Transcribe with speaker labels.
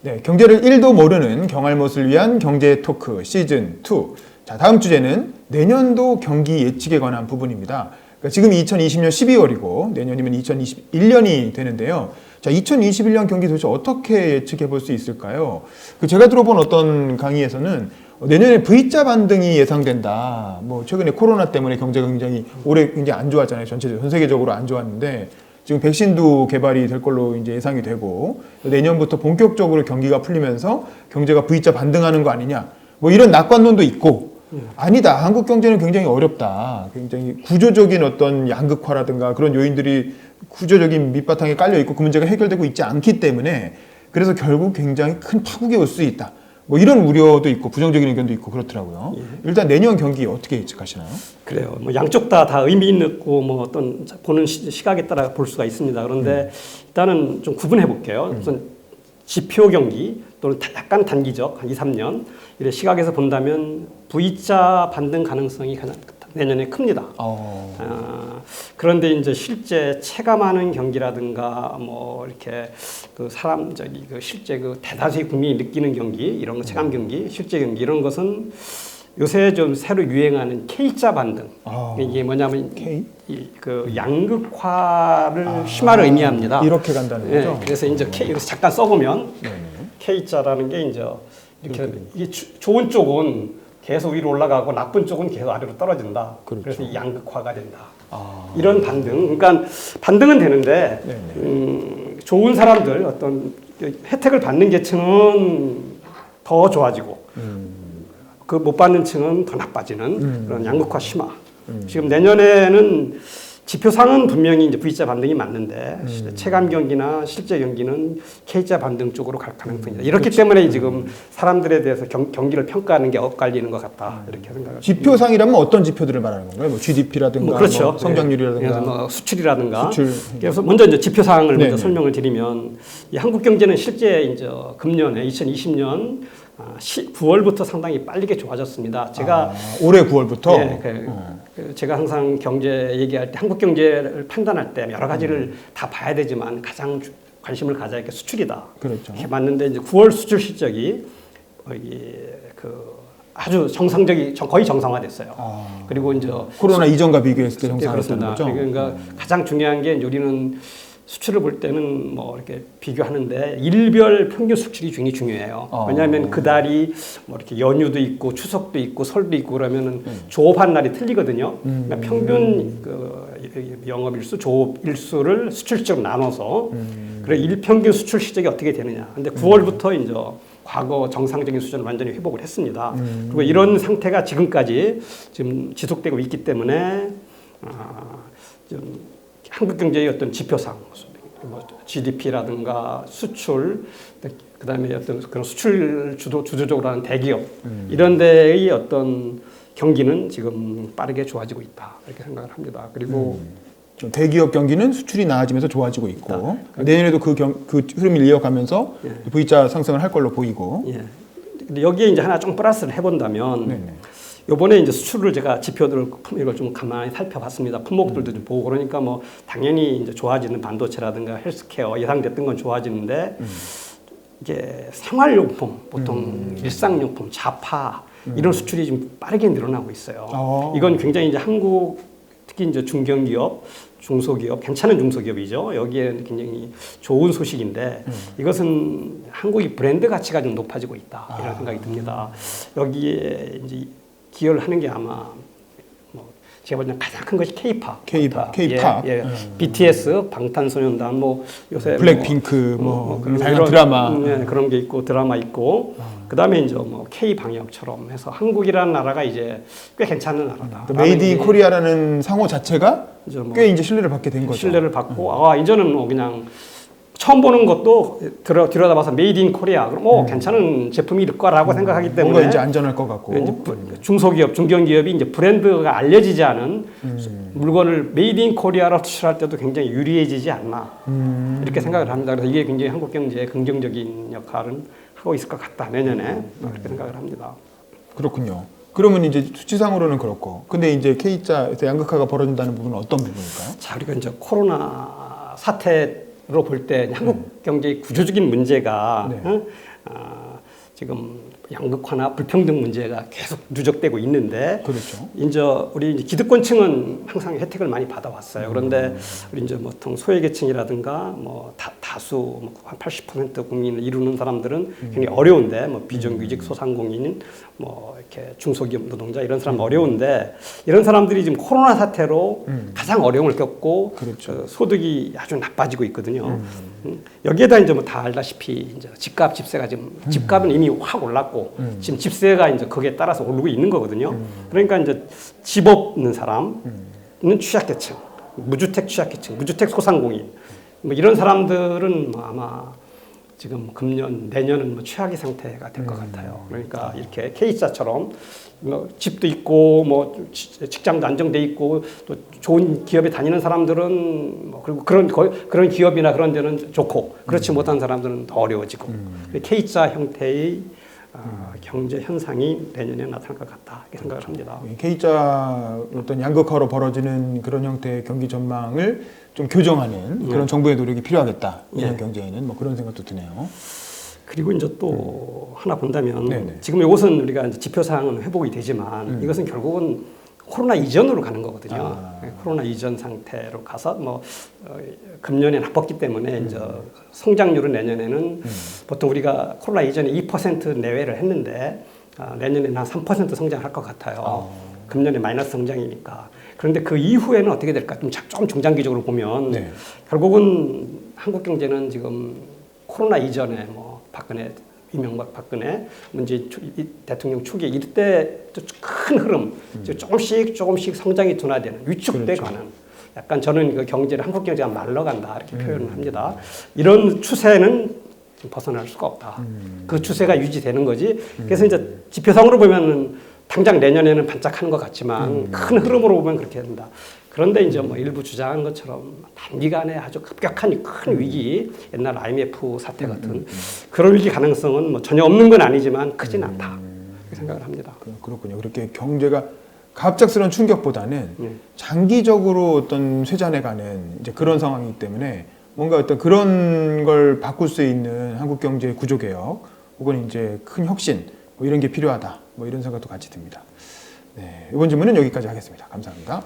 Speaker 1: 네, 경제를 1도 모르는 경알못을 위한 경제 토크 시즌 2. 자, 다음 주제는 내년도 경기 예측에 관한 부분입니다. 그러니까 지금이 2020년 12월이고 내년이면 2021년이 되는데요. 자, 2021년 경기 도대체 어떻게 예측해 볼 수 있을까요? 제가 들어본 어떤 강의에서는 내년에 V자 반등이 예상된다. 뭐 최근에 코로나 때문에 경제가 굉장히 올해 굉장히 안 좋았잖아요. 전 세계적으로 안 좋았는데 지금 백신도 개발이 될 걸로 이제 예상이 되고 내년부터 본격적으로 경기가 풀리면서 경제가 V자 반등하는 거 아니냐. 뭐 이런 낙관론도 있고 아니다. 한국 경제는 굉장히 어렵다. 굉장히 구조적인 어떤 양극화라든가 그런 요인들이 구조적인 밑바탕에 깔려 있고 그 문제가 해결되고 있지 않기 때문에 그래서 결국 굉장히 큰 파국이 올 수 있다. 뭐 이런 우려도 있고 부정적인 의견도 있고 그렇더라고요. 일단 내년 경기 어떻게 예측하시나요?
Speaker 2: 그래요. 뭐 양쪽 다 의미 있고 뭐 어떤 보는 시각에 따라 볼 수가 있습니다. 그런데 일단은 좀 구분해 볼게요. 우선 지표 경기 또는 약간 단기적 한 2, 3년 이런 시각에서 본다면 V자 반등 가능성이 가장 내년에 큽니다. 그런데 이제 실제 체감하는 경기라든가 뭐 이렇게 그 실제 그 대다수의 국민이 느끼는 경기 이런 거 체감 경기, 실제 경기 이런 것은 요새 좀 새로 유행하는 K자 반등. 이게 뭐냐면 그 양극화를 심화를 의미합니다.
Speaker 1: 이렇게 간다는 거죠?
Speaker 2: 네, 그래서 이제 여기서 잠깐 써보면 K자라는 게 이제 이렇게 이게 좋은 쪽은 계속 위로 올라가고 나쁜 쪽은 계속 아래로 떨어진다.
Speaker 1: 그렇죠.
Speaker 2: 그래서 양극화가 된다. 이런 반등. 그러니까 반등은 되는데 좋은 사람들 어떤 혜택을 받는 계층은 더 좋아지고 그 못 받는 층은 더 나빠지는 그런 양극화 심화. 지금 내년에는 지표상은 분명히 이제 V자 반등이 맞는데 체감 경기나 실제 경기는 K자 반등 쪽으로 갈 가능성이다. 이렇기 때문에 지금 사람들에 대해서 경기를 평가하는 게 엇갈리는 것 같다. 이렇게 생각합니다.
Speaker 1: 지표상이라면 어떤 지표들을 말하는 건가요? 뭐 GDP라든가
Speaker 2: 그렇죠.
Speaker 1: 뭐 성장률이라든가
Speaker 2: 뭐 수출이라든가.
Speaker 1: 수출.
Speaker 2: 그래서 먼저 이제 지표상을 먼저 설명을 드리면 이 한국 경제는 실제 이제 금년에 2020년 9월부터 상당히 빠르게 좋아졌습니다. 제가
Speaker 1: 올해 9월부터
Speaker 2: 제가 항상 경제 얘기할 때 한국 경제를 판단할 때 여러 가지를 다 봐야 되지만 가장 관심을 가져야 할 게 수출이다.
Speaker 1: 그렇죠.
Speaker 2: 이렇게 봤는데 이제 9월 수출 실적이 아주 거의 정상화됐어요. 그리고 이제
Speaker 1: 코로나 이전과 비교했을 때 정상화됐다는 거죠.
Speaker 2: 그러니까 가장 중요한 게 우리는 수출을 볼 때는 뭐 이렇게 비교하는데 일별 평균 수출이 굉장히 중요해요. 왜냐하면 그 달이 뭐 이렇게 연휴도 있고 추석도 있고 설도 있고 그러면은 조업한 날이 틀리거든요. 그러니까 평균 영업일수, 조업일수를 수출적으로 나눠서 그래 일평균 수출 실적이 어떻게 되느냐. 근데 9월부터 이제 과거 정상적인 수준을 완전히 회복을 했습니다. 그리고 이런 상태가 지금까지 지금 지속되고 있기 때문에 좀 한국 경제의 어떤 지표상, 뭐 GDP라든가 수출, 그다음에 어떤 그런 수출 주도적으로 하는 대기업 이런 데의 어떤 경기는 지금 빠르게 좋아지고 있다 이렇게 생각을 합니다. 그리고
Speaker 1: 대기업 경기는 수출이 나아지면서 좋아지고 있고 내년에도 그 흐름을 이어가면서 V자 상승을 할 걸로 보이고.
Speaker 2: 근데 여기에 이제 하나 좀 플러스를 해본다면. 요번에 이제 수출을 제가 지표들을 이걸 좀 가만히 살펴봤습니다. 품목들도 좀 보고 그러니까 뭐 당연히 이제 좋아지는 반도체라든가 헬스케어 예상됐던 건 좋아지는데 이게 생활용품 보통 일상용품 자파 이런 수출이 좀 빠르게 늘어나고 있어요. 이건 굉장히 이제 한국 특히 이제 중견기업, 중소기업 괜찮은 중소기업이죠. 여기에 굉장히 좋은 소식인데 이것은 한국의 브랜드 가치가 좀 높아지고 있다 이런 생각이 듭니다. 여기에 이제 기여를 하는 게 아마 뭐 제가 보기에는 가장 큰 것이 K-팝. BTS, 방탄소년단, 뭐 요새
Speaker 1: 블랙핑크, 그런 드라마
Speaker 2: 그런 게 있고 드라마 있고 그다음에 이제 뭐 K 방역처럼 해서 한국이라는 나라가 이제 꽤 괜찮은 나라다.
Speaker 1: 메이드 인 코리아라는 상호 자체가 꽤 이제 신뢰를 받게 된 거죠.
Speaker 2: 신뢰를 받고 이제는 뭐 그냥 처음 보는 것도 들여다봐서 메이드 인 코리아 그럼 괜찮은 제품일 거라고 생각하기 때문에
Speaker 1: 뭔가 이제 안전할 것 같고
Speaker 2: 이제 중소기업, 중견기업이 이제 브랜드가 알려지지 않은 물건을 메이드 인 코리아로 수출할 때도 굉장히 유리해지지 않나 이렇게 생각을 합니다. 그래서 이게 굉장히 한국 경제에 긍정적인 역할을 하고 있을 것 같다 내년에 그렇게 생각을 합니다.
Speaker 1: 그렇군요. 그러면 이제 수치상으로는 그렇고 근데 이제 K자에서 양극화가 벌어진다는 부분은 어떤 부분일까요?
Speaker 2: 자, 우리가 이제 코로나 사태 볼 때 한국 경제의 구조적인 문제가
Speaker 1: 네.
Speaker 2: 지금 양극화나 불평등 문제가 계속 누적되고 있는데,
Speaker 1: 그렇죠.
Speaker 2: 이제 우리 이제 기득권층은 항상 혜택을 많이 받아왔어요. 그런데 우리 이제 보통 소외계층이라든가 뭐 다수 한 80% 국민을 이루는 사람들은 굉장히 어려운데, 뭐 비정규직 소상공인, 뭐 이렇게 중소기업 노동자 이런 사람 어려운데, 이런 사람들이 지금 코로나 사태로 가장 어려움을 겪고
Speaker 1: 그렇죠.
Speaker 2: 소득이 아주 나빠지고 있거든요. 여기에다 이제 뭐 다 알다시피 이제 집값, 집세가 지금 집값은 이미 확 올랐고 지금 집세가 이제 거기에 따라서 오르고 있는 거거든요. 그러니까 이제 집 없는 사람은 취약계층, 무주택 취약계층, 무주택 소상공인 뭐 이런 사람들은 뭐 아마 지금 금년 내년은 뭐 최악의 상태가 될 것 같아요. 그러니까 이렇게 K자처럼 뭐 집도 있고 뭐 직장도 안정돼 있고 또 좋은 기업에 다니는 사람들은 뭐 그리고 그런 기업이나 그런 데는 좋고, 그렇지 못한 사람들은 더 어려워지고 K자 형태의 경제 현상이 내년에 나타날 것 같다 이렇게 생각을 합니다.
Speaker 1: K자 어떤 양극화로 벌어지는 그런 형태의 경기 전망을 좀 교정하는 그런 정부의 노력이 필요하겠다. 내년 경제에는 뭐 그런 생각도 드네요.
Speaker 2: 그리고 이제 또 하나 본다면
Speaker 1: 네네.
Speaker 2: 지금 이것은 우리가 이제 지표상은 회복이 되지만 이것은 결국은 코로나 이전으로 가는 거거든요. 코로나 이전 상태로 가서 뭐 금년에 나빴기 때문에 이제 성장률은 내년에는 보통 우리가 코로나 이전에 2% 내외를 했는데 내년에는 한 3% 성장할 것 같아요. 금년에 마이너스 성장이니까. 그런데 그 이후에는 어떻게 될까? 좀 중장기적으로 보면
Speaker 1: 네.
Speaker 2: 결국은 한국 경제는 지금 코로나 이전에 뭐 이명박 박근혜 문재인 대통령 초기에 이때 큰 흐름, 조금씩 성장이 둔화되는 위축돼
Speaker 1: 그렇죠.
Speaker 2: 가는, 약간 저는 그 경제를 한국 경제가 말러간다 이렇게 표현을 합니다. 이런 추세는 벗어날 수가 없다. 그 추세가 유지되는 거지. 그래서 이제 지표상으로 보면은 당장 내년에는 반짝하는 것 같지만 큰 흐름으로 보면 그렇게 된다. 그런데 이제 뭐 일부 주장한 것처럼 단기간에 아주 급격한 큰 위기, 옛날 IMF 사태 같은 그런 위기 가능성은 뭐 전혀 없는 건 아니지만 크진 않다. 이렇게 생각을 합니다.
Speaker 1: 그렇군요. 그렇게 경제가 갑작스러운 충격보다는 장기적으로 어떤 쇠잔해가는 이제 그런 상황이기 때문에 뭔가 어떤 그런 걸 바꿀 수 있는 한국 경제의 구조개혁 혹은 이제 큰 혁신 뭐 이런 게 필요하다. 뭐 이런 생각도 같이 듭니다. 네, 이번 질문은 여기까지 하겠습니다. 감사합니다.